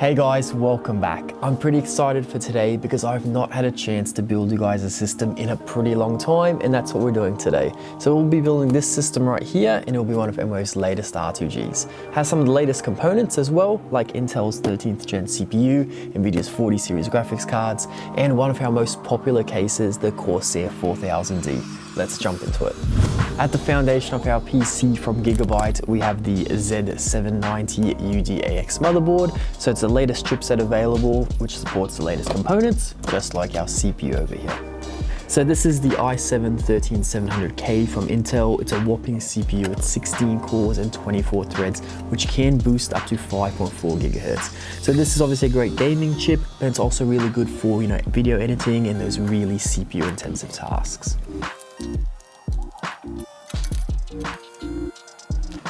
Hey guys, welcome back. I'm pretty excited for today because I've not had a chance to build you guys a system in a pretty long time, and that's what we're doing today. So we'll be building this system right here, and it'll be one of Mwave's latest R2Gs. Has some of the latest components as well, like Intel's 13th gen CPU, NVIDIA's 40 series graphics cards, and one of our most popular cases, the Corsair 4000D. Let's jump into it. At the foundation of our PC from Gigabyte, we have the Z790 UDAX motherboard. So it's the latest chipset available, which supports the latest components, just like our CPU over here. So this is the i7-13700K from Intel. It's a whopping CPU with 16 cores and 24 threads, which can boost up to 5.4 gigahertz. So this is obviously a great gaming chip, but it's also really good for, video editing and those really CPU intensive tasks.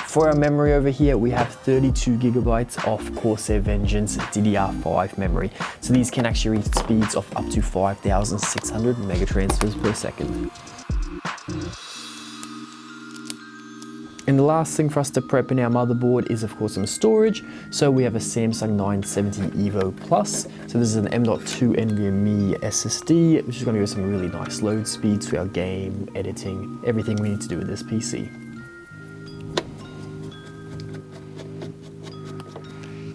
For our memory over here, we have 32 gigabytes of Corsair Vengeance DDR5 memory. So these can actually reach speeds of up to 5,600 megatransfers per second. And the last thing for us to prep in our motherboard is of course some storage. So we have a Samsung 970 EVO Plus. So this is an M.2 NVMe SSD, which is going to give us some really nice load speeds for our game, editing, everything we need to do with this PC.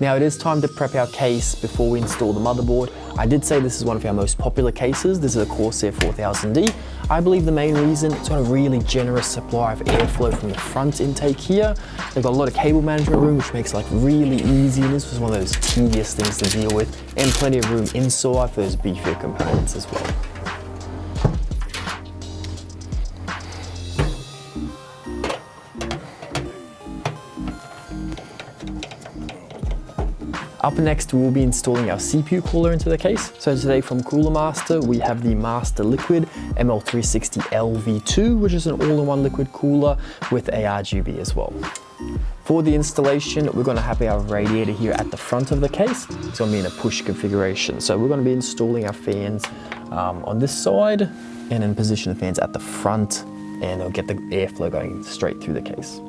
Now it is time to prep our case before we install the motherboard. I did say this is one of our most popular cases. This is a Corsair 4000D. I believe the main reason, it's got a really generous supply of airflow from the front intake here. They've got a lot of cable management room, which makes life really easy, and this was one of those tedious things to deal with, and plenty of room inside for those beefier components as well. Up next, we'll be installing our CPU cooler into the case. So today from Cooler Master, we have the MasterLiquid ML360 LV2, which is an all-in-one liquid cooler with ARGB as well. For the installation, we're going to have our radiator here at the front of the case. It's going to be in a push configuration. So we're going to be installing our fans on this side, and then position the fans at the front, and it'll get the airflow going straight through the case.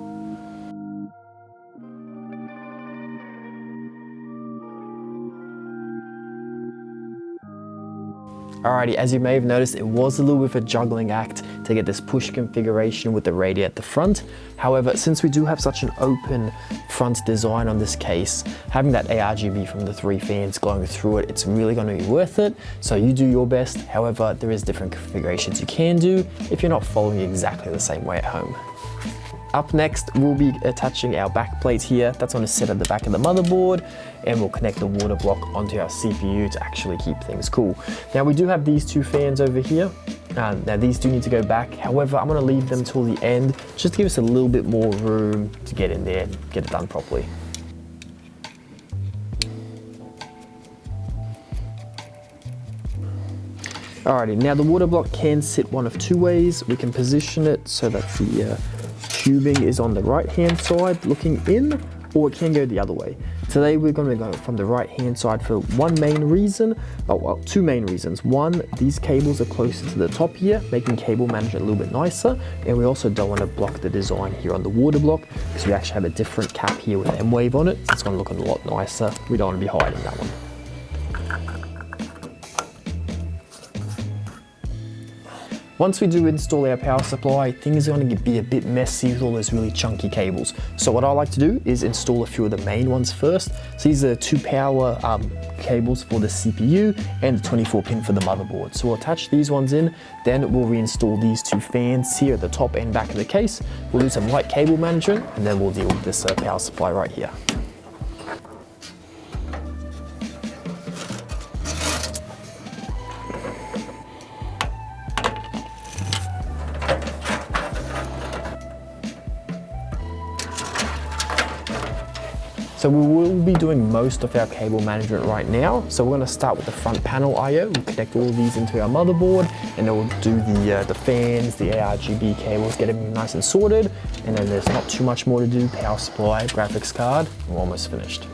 Alrighty, as you may have noticed, it was a little bit of a juggling act to get this push configuration with the radiator at the front. However, since we do have such an open front design on this case, having that ARGB from the 3 fans glowing through it, it's really going to be worth it. So you do your best. However, there is different configurations you can do if you're not following exactly the same way at home. Up next, we'll be attaching our back plate here. That's going to sit at the back of the motherboard, and we'll connect the water block onto our CPU to actually keep things cool. Now we do have these 2 fans over here. Now these do need to go back. However, I'm going to leave them till the end just to give us a little bit more room to get in there and get it done properly. Alrighty, now the water block can sit one of 2 ways. We can position it so that the tubing is on the right hand side looking in, or it can go the other way. Today we're going to go from the right hand side for 2 main reasons. One, these cables are closer to the top here, making cable management a little bit nicer, and we also don't want to block the design here on the water block, because we actually have a different cap here with Mwave on it. It's going to look a lot nicer. We don't want to be hiding that one. Once we do install our power supply, things are going to be a bit messy with all those really chunky cables. So what I like to do is install a few of the main ones first. So these are 2 power cables for the CPU and the 24 pin for the motherboard. So we'll attach these ones in, then we'll reinstall these 2 fans here at the top and back of the case. We'll do some light cable management, and then we'll deal with this power supply right here. So we will be doing most of our cable management right now. So we're going to start with the front panel I/O. We'll connect all of these into our motherboard, and then we'll do the fans, the ARGB cables, get them nice and sorted. And then there's not too much more to do. Power supply, graphics card, we're almost finished.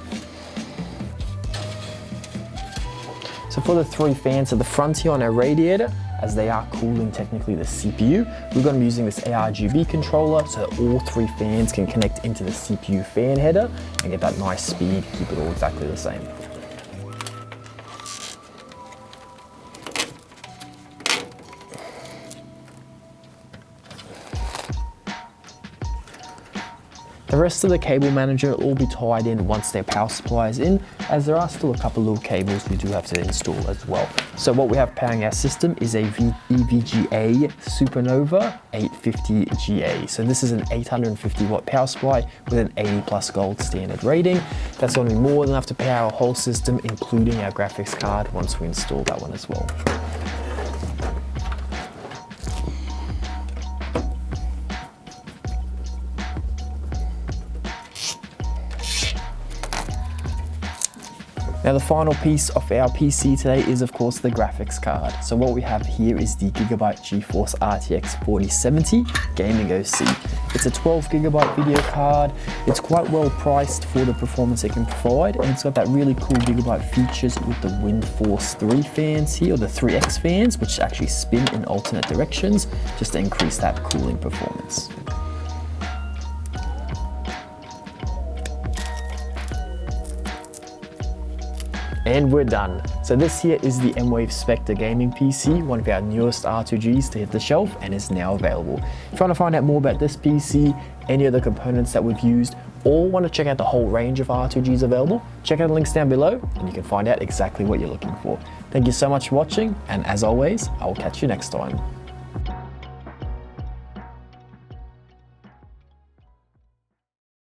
So for the 3 fans at the front here on our radiator, as they are cooling technically the CPU. We're going to be using this ARGB controller so that all 3 fans can connect into the CPU fan header and get that nice speed, keep it all exactly the same. The rest of the cable manager will be tied in once their power supply is in, as there are still a couple little cables we do have to install as well. So what we have powering our system is a EVGA SuperNOVA 850GA. So this is an 850 watt power supply with an 80 plus gold standard rating. That's going to be more than enough to power our whole system, including our graphics card once we install that one as well. Now the final piece of our PC today is of course the graphics card. So what we have here is the Gigabyte GeForce RTX 4070 Gaming OC. It's a 12 gigabyte video card. It's quite well priced for the performance it can provide, and it's got that really cool Gigabyte features with the Wind Force 3 fans here, or the 3X fans, which actually spin in alternate directions just to increase that cooling performance. And we're done. So this here is the Mwave Spectre Gaming PC, one of our newest R2Gs to hit the shelf and is now available. If you want to find out more about this PC, any other components that we've used, or want to check out the whole range of R2Gs available, check out the links down below and you can find out exactly what you're looking for. Thank you so much for watching, and as always, I will catch you next time.